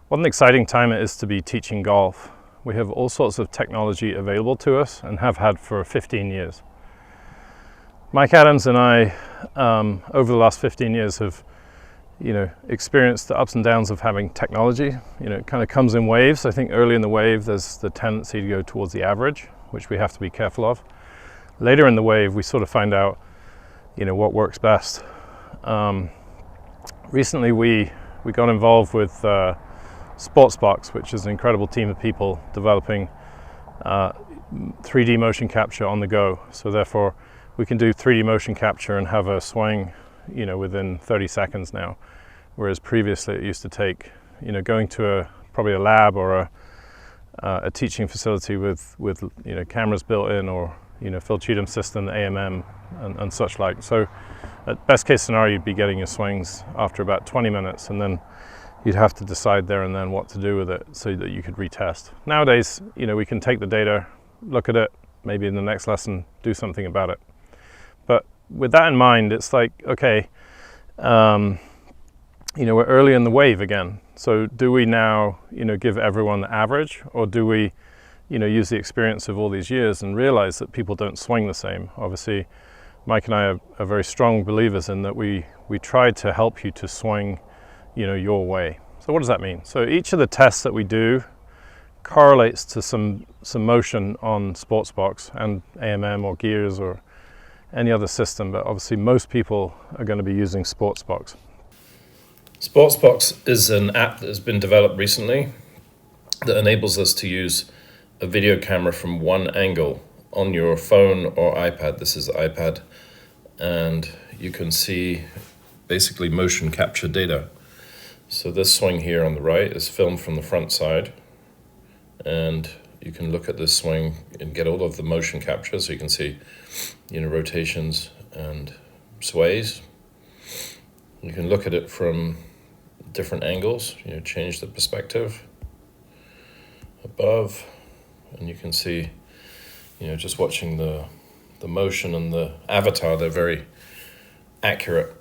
What an exciting time it is to be teaching golf. We have all sorts of technology available to us and have had for 15 years. Mike Adams and I, over the last 15 years, have experienced the ups and downs of having technology. It kind of comes in waves. I think early in the wave, there's the tendency to go towards the average, which we have to be careful of. Later in the wave, we sort of find out, what works best. Recently, we got involved with SportsBox, which is an incredible team of people developing 3D motion capture on the go. So therefore, we can do 3D motion capture and have a swing, within 30 seconds now. Whereas previously it used to take, going to probably a lab or a teaching facility with cameras built in, or Phil Cheatham's system, AMM, and such like. So at best case scenario, you'd be getting your swings after about 20 minutes, and then you'd have to decide there and then what to do with it so that you could retest. Nowadays, we can take the data, look at it, maybe in the next lesson, do something about it. But with that in mind, it's like, okay, we're early in the wave again. So do we now, give everyone the average, or do we, use the experience of all these years and realize that people don't swing the same? Obviously, Mike and I are very strong believers in that we try to help you to swing, your way. So what does that mean? So each of the tests that we do correlates to some motion on SportsBox and AMM or Gears or any other system, but obviously most people are going to be using SportsBox. SportsBox is an app that has been developed recently that enables us to use a video camera from one angle on your phone or iPad. This is the iPad, and you can see basically motion capture data. So this swing here on the right is filmed from the front side, and you can look at this swing and get all of the motion capture, so you can see rotations and sways. You can look at it from different angles, change the perspective above, and you can see, just watching the motion and the avatar, they're very accurate.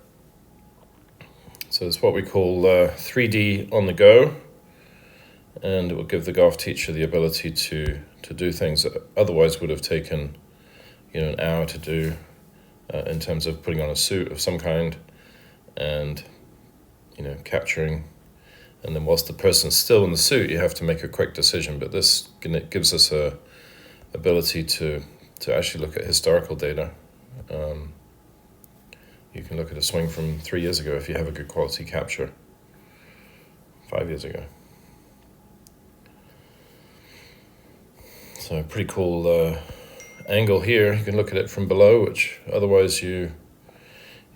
So it's what we call 3D on the go, and it will give the golf teacher the ability to do things that otherwise would have taken an hour to do, in terms of putting on a suit of some kind and capturing, and then whilst the person's still in the suit, you have to make a quick decision. But this gives us a ability to actually look at historical data. You can look at a swing from 3 years ago if you have a good quality capture, 5 years ago. So pretty cool angle here. You can look at it from below, which otherwise you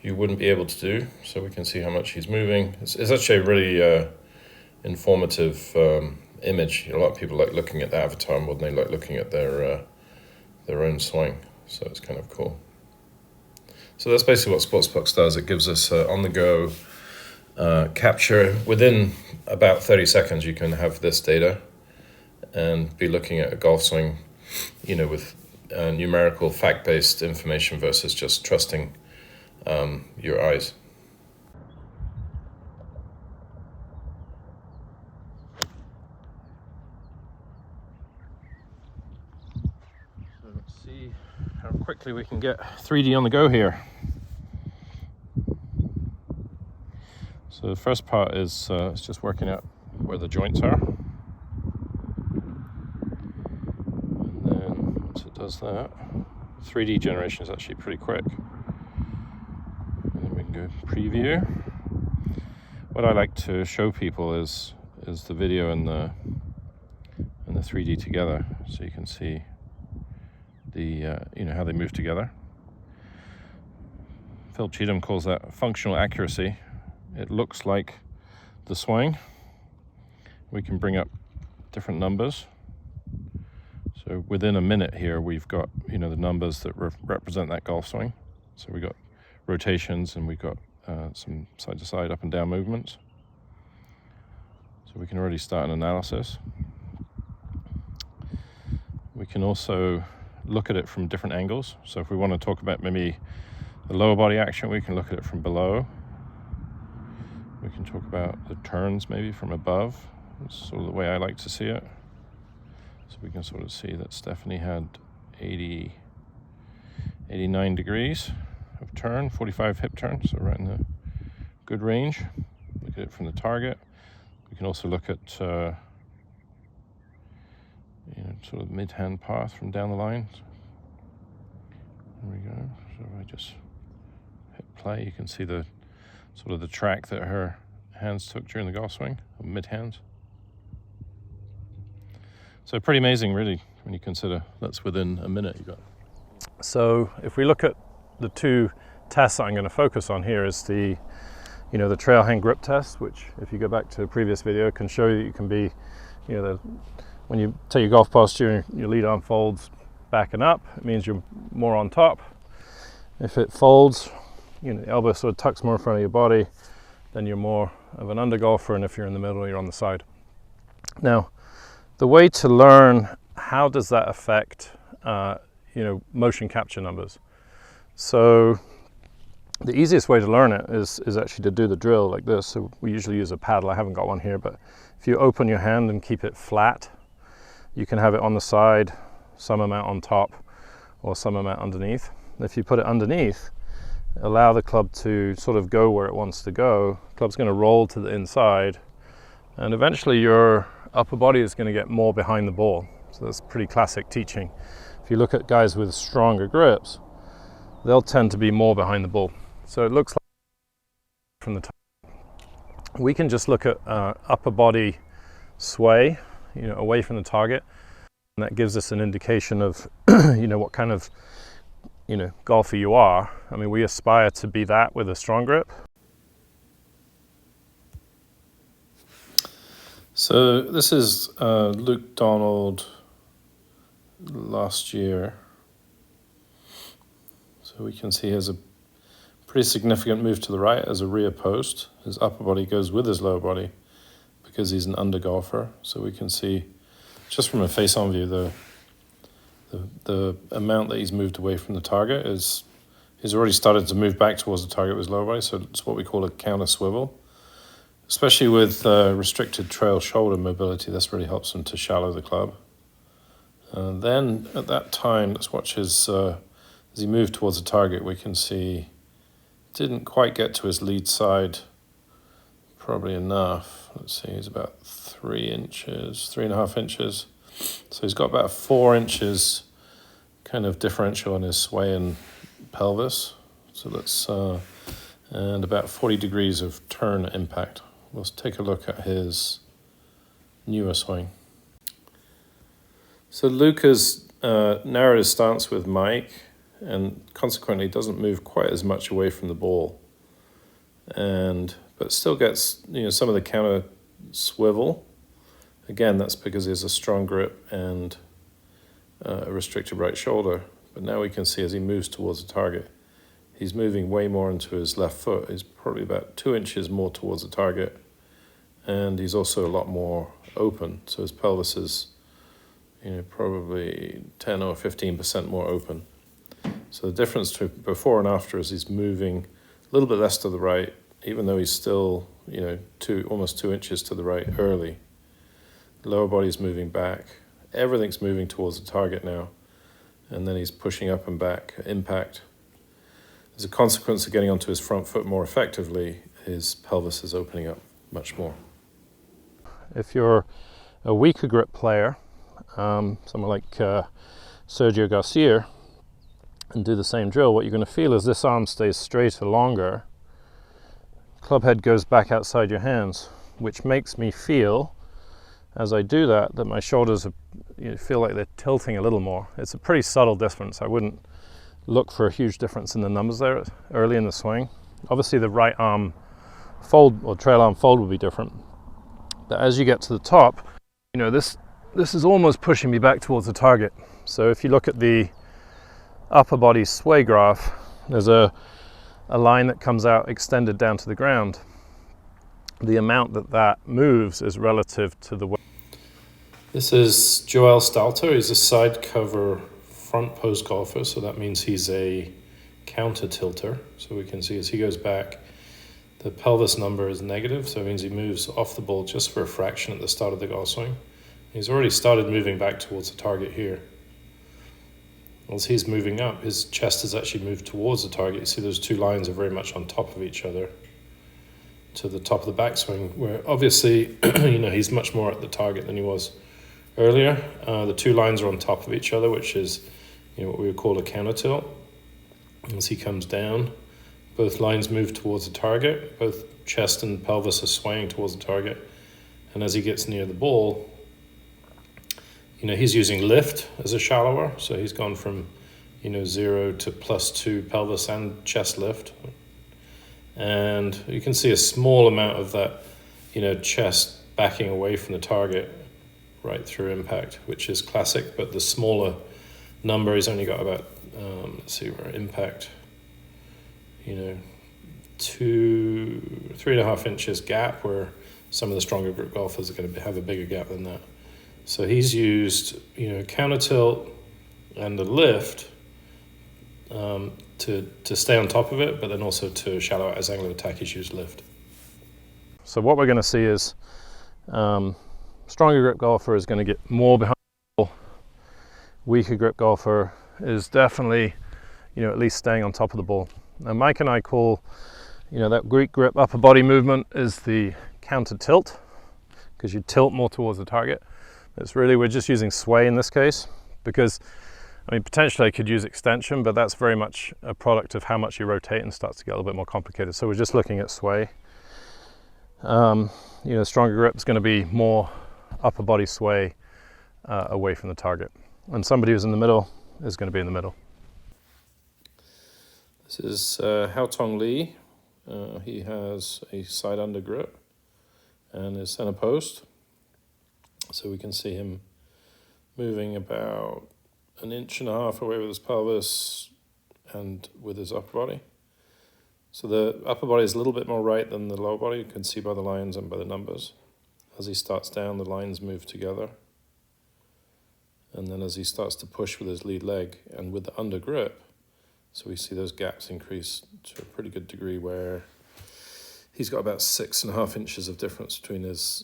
wouldn't be able to do. So we can see how much he's moving. It's actually a really informative image. A lot of people like looking at the avatar more than they like looking at their own swing. So it's kind of cool. So that's basically what SportsBox does. It gives us on-the-go capture. Within about 30 seconds, you can have this data and be looking at a golf swing, with numerical, fact-based information versus just trusting your eyes. So let's see how quickly we can get 3D on the go here. So the first part is it's just working out where the joints are. And then once it does that, 3D generation is actually pretty quick. And then we can go preview. What I like to show people is the video and the 3D together, so you can see the how they move together. Phil Cheatham calls that functional accuracy. It looks like the swing. We can bring up different numbers. So within a minute here, we've got the numbers that represent that golf swing. So we've got rotations, and we've got some side to side, up and down movements. So we can already start an analysis. We can also look at it from different angles. So if we want to talk about maybe the lower body action, we can look at it from below. We can talk about the turns maybe from above. That's sort of the way I like to see it. So we can sort of see that Stephanie had 89 degrees of turn, 45 hip turn, so right in the good range. Look at it from the target. We can also look at sort of mid-hand path from down the line. There we go. So if I just hit play, you can see the sort of the track that her hands took during the golf swing, mid-hands. So pretty amazing, really, when you consider that's within a minute you got. So if we look at the two tests that I'm going to focus on here, is the the trail hand grip test, which if you go back to a previous video can show you that you can be, when you take your golf posture and your lead arm folds back and up, it means you're more on top. If it folds, the elbow sort of tucks more in front of your body, then you're more of an under golfer, and if you're in the middle, you're on the side. Now, the way to learn how does that affect motion capture numbers. So the easiest way to learn it is actually to do the drill like this. So we usually use a paddle. I haven't got one here, but if you open your hand and keep it flat, you can have it on the side, some amount on top, or some amount underneath. If you put it underneath, allow the club to sort of go where it wants to go. The club's going to roll to the inside, and eventually your upper body is going to get more behind the ball. So that's pretty classic teaching. If you look at guys with stronger grips, they'll tend to be more behind the ball. So it looks like from the top. We can just look at upper body sway, away from the target, and that gives us an indication of, what kind of, golfer you are. I mean, we aspire to be that with a strong grip. So this is Luke Donald last year. So we can see he has a pretty significant move to the right as a rear post. His upper body goes with his lower body because he's an under golfer. So we can see just from a face-on view the amount that he's moved away from the target is he's already started to move back towards the target with his lower body. So it's what we call a counter swivel. Especially with restricted trail shoulder mobility, this really helps him to shallow the club. And then at that time, let's watch his as he moved towards the target, we can see didn't quite get to his lead side probably enough. Let's see, he's about 3.5 inches. So he's got about 4 inches kind of differential in his sway and pelvis. So that's and about 40 degrees of turn impact. We'll take a look at his newer swing. So Luke has narrowed his stance with Mike, and consequently doesn't move quite as much away from the ball, but still gets some of the counter swivel. Again, that's because he has a strong grip and a restricted right shoulder. But now we can see as he moves towards the target, he's moving way more into his left foot. He's probably about 2 inches more towards the target, and he's also a lot more open. So his pelvis is probably 10 or 15% more open. So the difference to before and after is he's moving a little bit less to the right, even though he's still, almost 2 inches to the right early. The lower body's moving back. Everything's moving towards the target now. And then he's pushing up and back, impact. As a consequence of getting onto his front foot more effectively, his pelvis is opening up much more. If you're a weaker grip player, someone like Sergio Garcia, and do the same drill, what you're going to feel is this arm stays straighter longer. Club head goes back outside your hands, which makes me feel, as I do that my shoulders feel like they're tilting a little more. It's a pretty subtle difference. I wouldn't look for a huge difference in the numbers there early in the swing. Obviously the right arm fold or trail arm fold will be different. But as you get to the top, this is almost pushing me back towards the target. So if you look at the upper body sway graph, there's a line that comes out extended down to the ground. The amount that moves is relative to the way. This is Joel Stalter. He's a side cover front post golfer, so that means he's a counter tilter. So we can see as he goes back, The pelvis number is negative, so it means he moves off the ball just for a fraction at the start of the golf swing. He's already started moving back towards the target here. As he's moving up, his chest has actually moved towards the target. You see those two lines are very much on top of each other to the top of the backswing, where obviously he's much more at the target than he was earlier. The two lines are on top of each other, which is what we would call a counter tilt. As he comes down, both lines move towards the target, both chest and pelvis are swaying towards the target. And as he gets near the ball, he's using lift as a shallower. So he's gone from, 0 to +2 pelvis and chest lift. And you can see a small amount of that, chest backing away from the target right through impact, which is classic. But the smaller number, he's only got about, let's see where impact, 3.5 inches gap, where some of the stronger grip golfers are going to have a bigger gap than that. So he's used, counter tilt and the lift to stay on top of it, but then also to shallow out his angle of attack, he's used lift. So what we're going to see is stronger grip golfer is going to get more behind the ball. Weaker grip golfer is definitely, at least staying on top of the ball. Now Mike and I call, that Greek grip upper body movement is the counter tilt, because you tilt more towards the target. It's really, we're just using sway in this case, because potentially I could use extension, but that's very much a product of how much you rotate and starts to get a little bit more complicated. So we're just looking at sway. Stronger grip is going to be more upper body sway away from the target. And somebody who's in the middle is going to be in the middle. This is Hao Tong Lee. He has a side under grip and his center post. So we can see him moving about 1.5 inches away with his pelvis and with his upper body. So the upper body is a little bit more right than the lower body. You can see by the lines and by the numbers. As he starts down, the lines move together. And then as he starts to push with his lead leg and with the under grip, so we see those gaps increase to a pretty good degree, where he's got about 6.5 inches of difference between his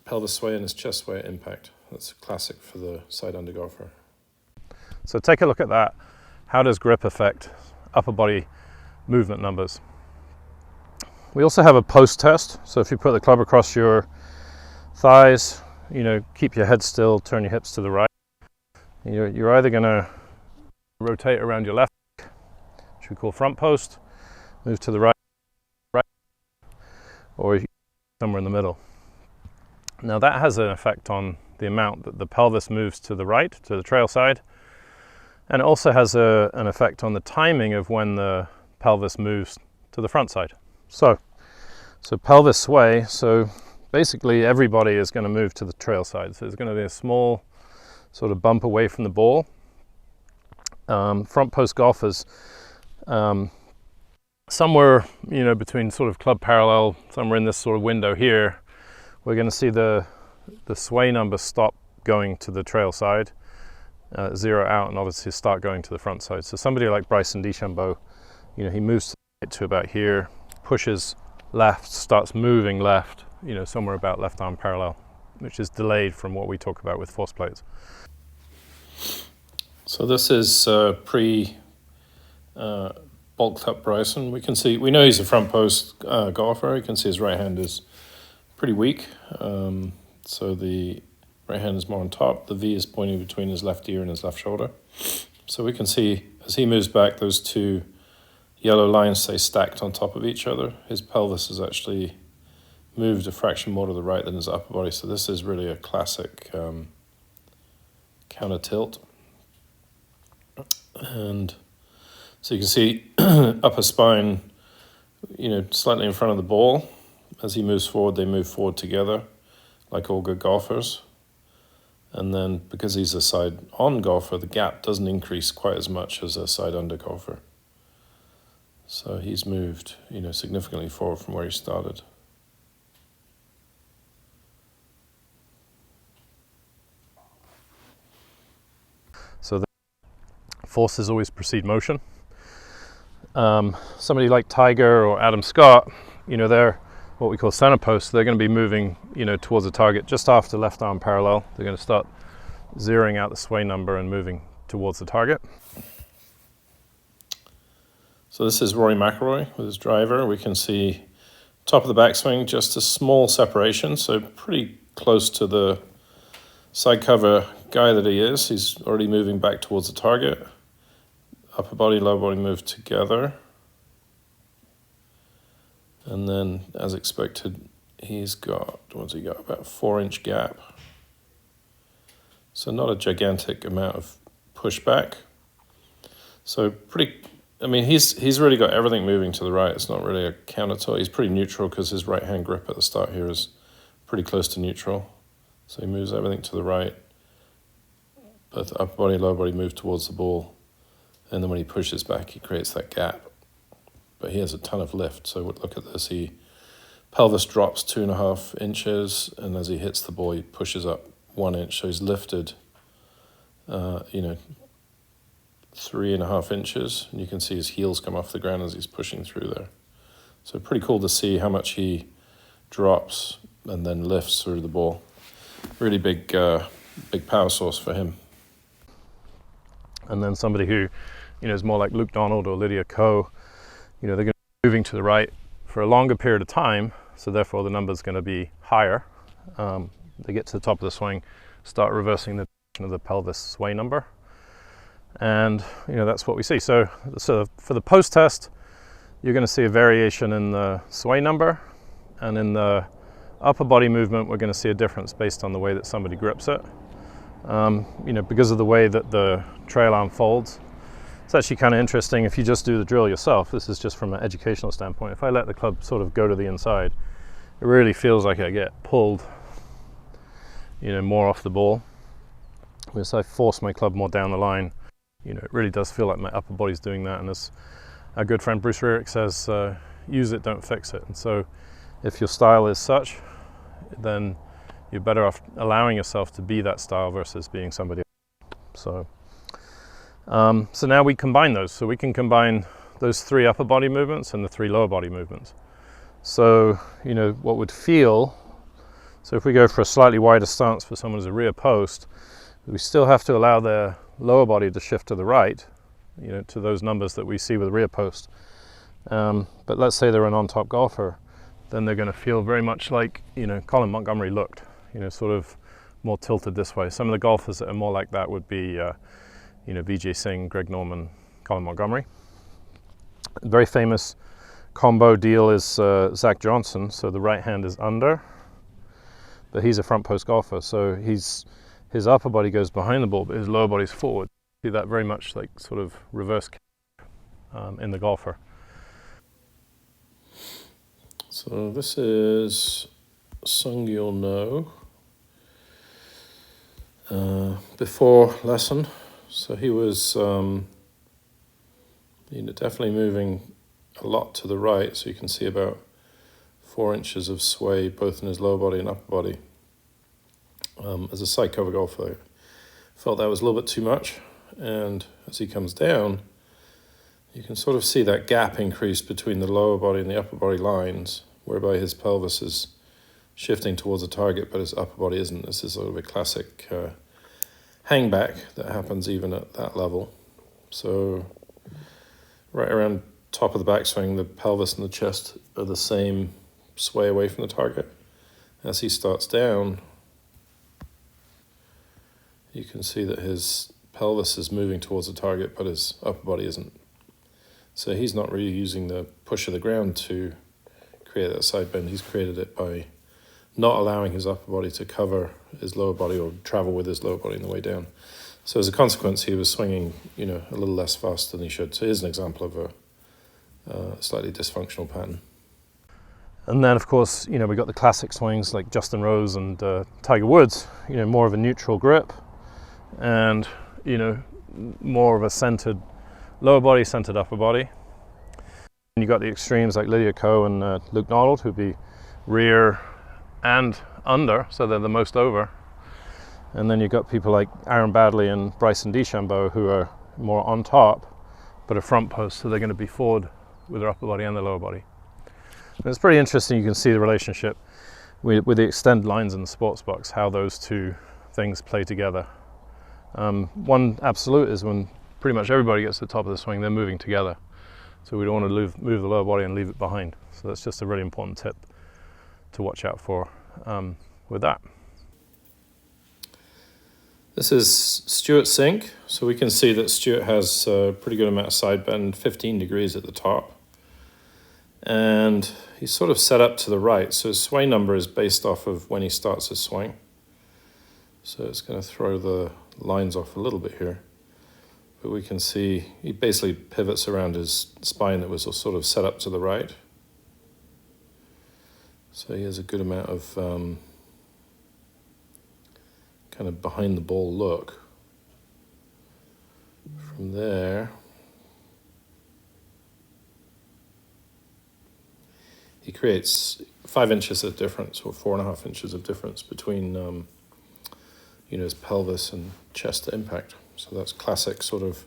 pelvis sway and his chest sway at impact. That's a classic for the side under golfer. So take a look at that. How does grip affect upper body movement numbers? We also have a post test. So if you put the club across your thighs, keep your head still, turn your hips to the right. You're either going to rotate around your left, which we call front post, move to the right, or somewhere in the middle. Now that has an effect on the amount that the pelvis moves to the right, to the trail side, and it also has an effect on the timing of when the pelvis moves to the front side. So pelvis sway, so basically everybody is going to move to the trail side. So there's going to be a small sort of bump away from the ball. Front post golfers, somewhere between sort of club parallel, somewhere in this sort of window here, we're going to see the sway number stop going to the trail side, zero out, and obviously start going to the front side. So somebody like Bryson DeChambeau, he moves to about here, pushes left, starts moving left, somewhere about left arm parallel, which is delayed from what we talk about with force plates. So this is bulked up Bryson. We know he's a front post golfer. You can see his right hand is pretty weak. So the right hand is more on top. The V is pointing between his left ear and his left shoulder. So we can see as he moves back, those two yellow lines stay stacked on top of each other. His pelvis has actually moved a fraction more to the right than his upper body. So this is really a classic counter tilt. And so you can see upper spine, slightly in front of the ball. As he moves forward, they move forward together, like all good golfers. And then because he's a side-on golfer, the gap doesn't increase quite as much as a side-under golfer. So he's moved, significantly forward from where he started. So the forces always precede motion. Somebody like Tiger or Adam Scott, you know, they're what we call center posts. They're going to be moving, you know, towards the target just after left arm parallel. They're going to start zeroing out the sway number and moving towards the target. So this is Rory McIlroy with his driver. We can see top of the backswing, just a small separation, so pretty close to the side cover guy that he is. He's already moving back towards the target. Upper body, lower body move together. And then, as expected, he's got, what's he got, about a 4-inch gap. So not a gigantic amount of pushback. So pretty, I mean, he's really got everything moving to the right. It's not really a counter tilt. He's pretty neutral because his right hand grip at the start here is pretty close to neutral. So he moves everything to the right. Both upper body and lower body move towards the ball. And then when he pushes back, he creates that gap. But he has a ton of lift. So look at this. Pelvis drops 2.5 inches, and as he hits the ball, he pushes up 1 inch. So he's lifted, 3.5 inches. And you can see his heels come off the ground as he's pushing through there. So pretty cool to see how much he drops and then lifts through the ball. Really big power source for him. And then somebody who, you know, is more like Luke Donald or Lydia Ko, you know, they're going to be moving to the right for a longer period of time, so therefore the number's going to be higher. They get to the top of the swing, start reversing the direction of the pelvis sway number, and you know, that's what we see. So for the post test, you're going to see a variation in the sway number, and in the upper body movement, we're going to see a difference based on the way that somebody grips it. You know, because of the way that the trail arm folds. It's actually kind of interesting if you just do the drill yourself. This is just from an educational standpoint. If I let the club sort of go to the inside, it really feels like I get pulled, you know, more off the ball. As I force my club more down the line, you know, it really does feel like my upper body's doing that. And as our good friend Bruce Rurick says, use it, don't fix it. And so if your style is such, then you're better off allowing yourself to be that style versus being somebody else. So now we combine those. So we can combine those 3 upper body movements and the 3 lower body movements. So, you know, what would feel, so if we go for a slightly wider stance for someone as a rear post, we still have to allow their lower body to shift to the right, you know, to those numbers that we see with rear post. But let's say they're an on-top golfer, then they're going to feel very much like, you know, Colin Montgomery looked, you know, sort of more tilted this way. Some of the golfers that are more like that would be, you know, Vijay Singh, Greg Norman, Colin Montgomery. A very famous combo deal is Zach Johnson. So the right hand is under, but he's a front post golfer. So his upper body goes behind the ball, but his lower body's forward. See that very much like sort of reverse in the golfer. So this is Sung-Yul No before lesson. So he was, you know, definitely moving a lot to the right. So you can see about 4 inches of sway both in his lower body and upper body. As a side cover golfer, I felt that was a little bit too much. And as he comes down, you can sort of see that gap increase between the lower body and the upper body lines, whereby his pelvis is shifting towards the target, but his upper body isn't. This is sort of a classic hangback that happens even at that level. So right around top of the backswing, the pelvis and the chest are the same sway away from the target. As he starts down, you can see that his pelvis is moving towards the target, but his upper body isn't. So he's not really using the push of the ground to create that side bend. He's created it by not allowing his upper body to cover his lower body or travel with his lower body on the way down. So as a consequence, he was swinging, you know, a little less fast than he should. So here's an example of a slightly dysfunctional pattern. And then, of course, you know, we got the classic swings like Justin Rose and Tiger Woods, you know, more of a neutral grip and, you know, more of a centered lower body, centered upper body. And you got the extremes like Lydia Ko and Luke Donald, who'd be rear and under, so they're the most over. And then you've got people like Aaron Baddeley and Bryson DeChambeau, who are more on top, but a front post, so they're going to be forward with their upper body and their lower body. And it's pretty interesting. You can see the relationship with the extend lines in the SportsBox, how those two things play together. One absolute is when pretty much everybody gets to the top of the swing, they're moving together. So we don't want to move the lower body and leave it behind. So that's just a really important tip to watch out for with that. This is Stuart's sink. So we can see that Stuart has a pretty good amount of side bend, 15 degrees at the top. And he's sort of set up to the right. So his sway number is based off of when he starts his swing. So it's going to throw the lines off a little bit here. But we can see he basically pivots around his spine that was sort of set up to the right. So he has a good amount of kind of behind the ball look. From there, he creates 5 inches of difference, or 4.5 inches of difference between his pelvis and chest to impact. So that's classic sort of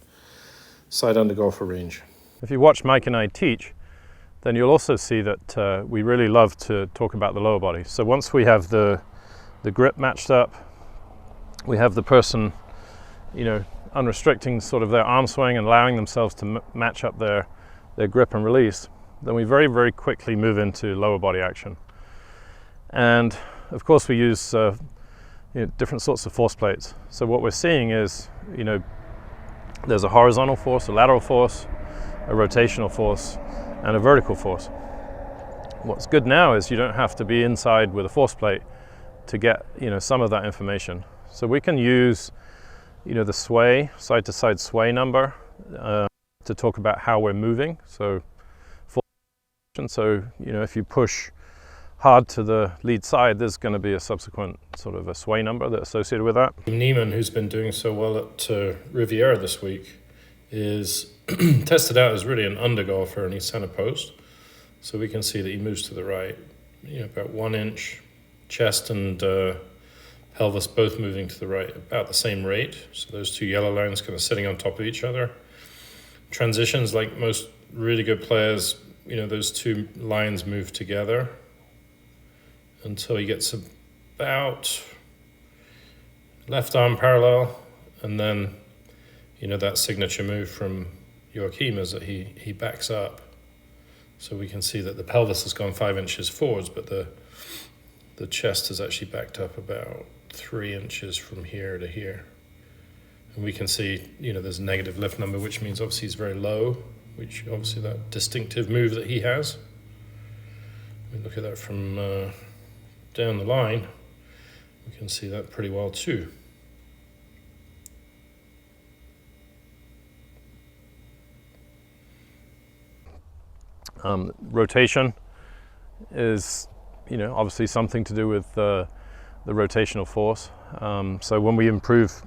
side under golfer range. If you watch Mike and I teach, then you'll also see that we really love to talk about the lower body. So once we have the grip matched up, we have the person, unrestricting sort of their arm swing and allowing themselves to match up their grip and release, then we very, very quickly move into lower body action. And of course we use different sorts of force plates. So what we're seeing is, there's a horizontal force, a lateral force, a rotational force, and a vertical force. What's good now is you don't have to be inside with a force plate to get, some of that information. So we can use, the sway, side to side sway number to talk about how we're moving. So, if you push hard to the lead side, there's going to be a subsequent sort of a sway number that's associated with that. Neiman, who's been doing so well at Riviera this week, is tested out as really an under golfer, and he's center post. So we can see that he moves to the right, about 1 inch, chest and pelvis both moving to the right about the same rate. So those two yellow lines kind of sitting on top of each other. Transitions, like most really good players, those two lines move together until he gets about left arm parallel, and then that signature move from Joachim is that he backs up. So we can see that the pelvis has gone 5 inches forwards, but the chest is actually backed up about 3 inches from here to here. And we can see, there's a negative lift number, which means obviously he's very low, which obviously that distinctive move that he has. We look at that from down the line, we can see that pretty well too. Rotation is, obviously something to do with the rotational force. So when we improve,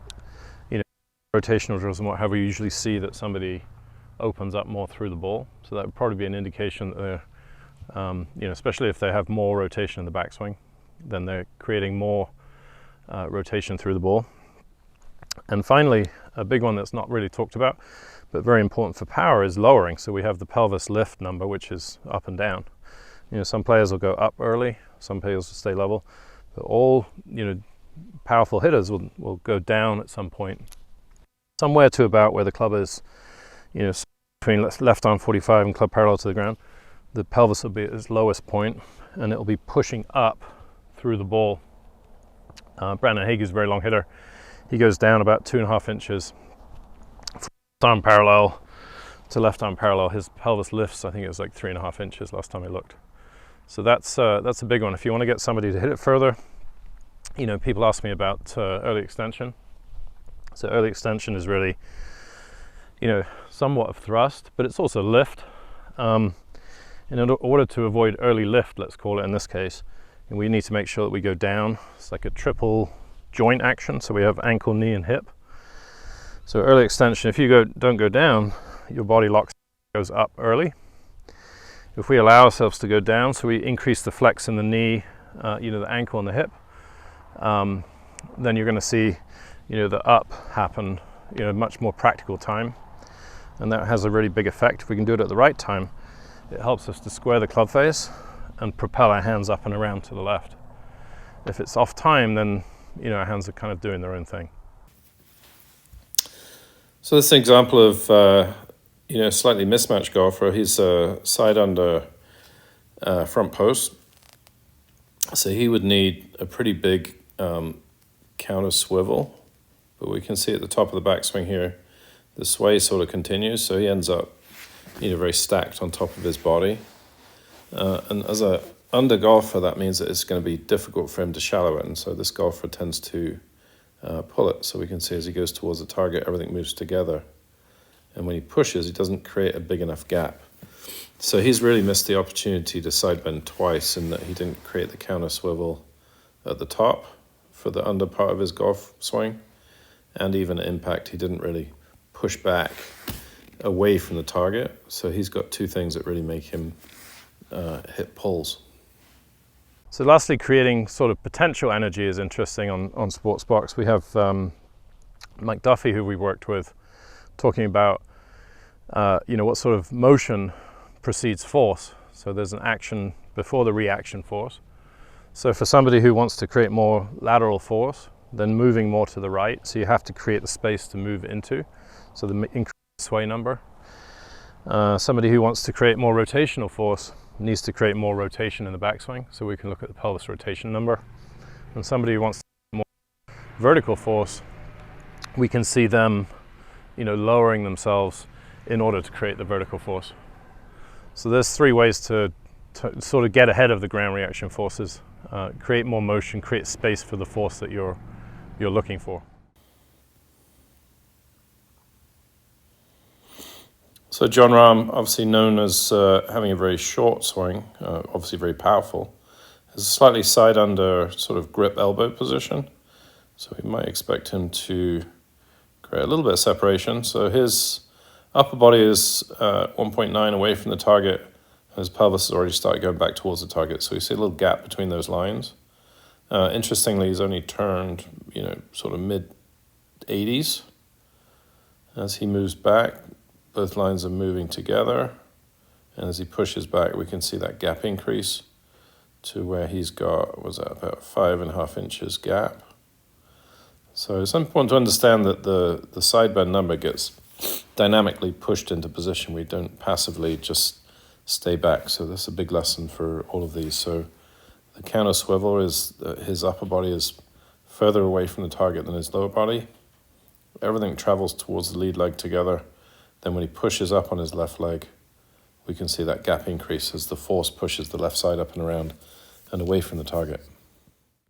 rotational drills and what have we, usually see that somebody opens up more through the ball. So that would probably be an indication that they're, especially if they have more rotation in the backswing, then they're creating more rotation through the ball. And finally, a big one that's not really talked about, but very important for power, is lowering. So we have the pelvis lift number, which is up and down. Some players will go up early, some players will stay level, but all, powerful hitters will go down at some point, somewhere to about where the club is, between left arm 45 and club parallel to the ground. The pelvis will be at its lowest point, and it will be pushing up through the ball. Brandon Hague is a very long hitter. He goes down about 2.5 inches from left arm parallel to left arm parallel. His pelvis lifts, I think it was like 3.5 inches last time I looked. So that's a big one. If you want to get somebody to hit it further, people ask me about early extension. So early extension is really, somewhat of thrust, but it's also lift. In order to avoid early lift, let's call it in this case, we need to make sure that we go down. It's like a triple joint action. So we have ankle, knee, and hip. So early extension, if you don't go down, your body goes up early. If we allow ourselves to go down, so we increase the flex in the knee, the ankle and the hip, then you're going to see, the up happen, much more practical time. And that has a really big effect. If we can do it at the right time, it helps us to square the club face, and propel our hands up and around to the left. If it's off time, then our hands are kind of doing their own thing. So this is an example of slightly mismatched golfer. He's side under front post, so he would need a pretty big counter swivel, but we can see at the top of the backswing here, the sway sort of continues, so he ends up very stacked on top of his body. And as a under golfer, that means that it's going to be difficult for him to shallow it, and so this golfer tends to pull it. So we can see as he goes towards the target, everything moves together. And when he pushes, he doesn't create a big enough gap. So he's really missed the opportunity to side bend twice in that he didn't create the counter swivel at the top for the under part of his golf swing. And even at impact, he didn't really push back away from the target. So he's got two things that really make him hit pulls. So lastly, creating sort of potential energy is interesting on SportsBox. We have Mike Duffy, who we worked with, talking about what sort of motion precedes force. So there's an action before the reaction force. So for somebody who wants to create more lateral force, then moving more to the right, so you have to create the space to move into, so the increased sway number. Somebody who wants to create more rotational force needs to create more rotation in the backswing, so we can look at the pelvis rotation number. And somebody who wants more vertical force, we can see them lowering themselves in order to create the vertical force. So there's three ways to sort of get ahead of the ground reaction forces, create more motion, create space for the force that you're looking for. So John Rahm, obviously known as having a very short swing, obviously very powerful, has a slightly side under sort of grip elbow position. So we might expect him to create a little bit of separation. So his upper body is 1.9 away from the target, and his pelvis has already started going back towards the target. So we see a little gap between those lines. Interestingly, he's only turned, sort of mid-80s. As he moves back, both lines are moving together. And as he pushes back, we can see that gap increase to where he's got, about 5.5 inches gap. So it's important to understand that the side bend number gets dynamically pushed into position. We don't passively just stay back. So that's a big lesson for all of these. So the counter swivel is his upper body is further away from the target than his lower body. Everything travels towards the lead leg together. Then when he pushes up on his left leg, we can see that gap increase as the force pushes the left side up and around and away from the target.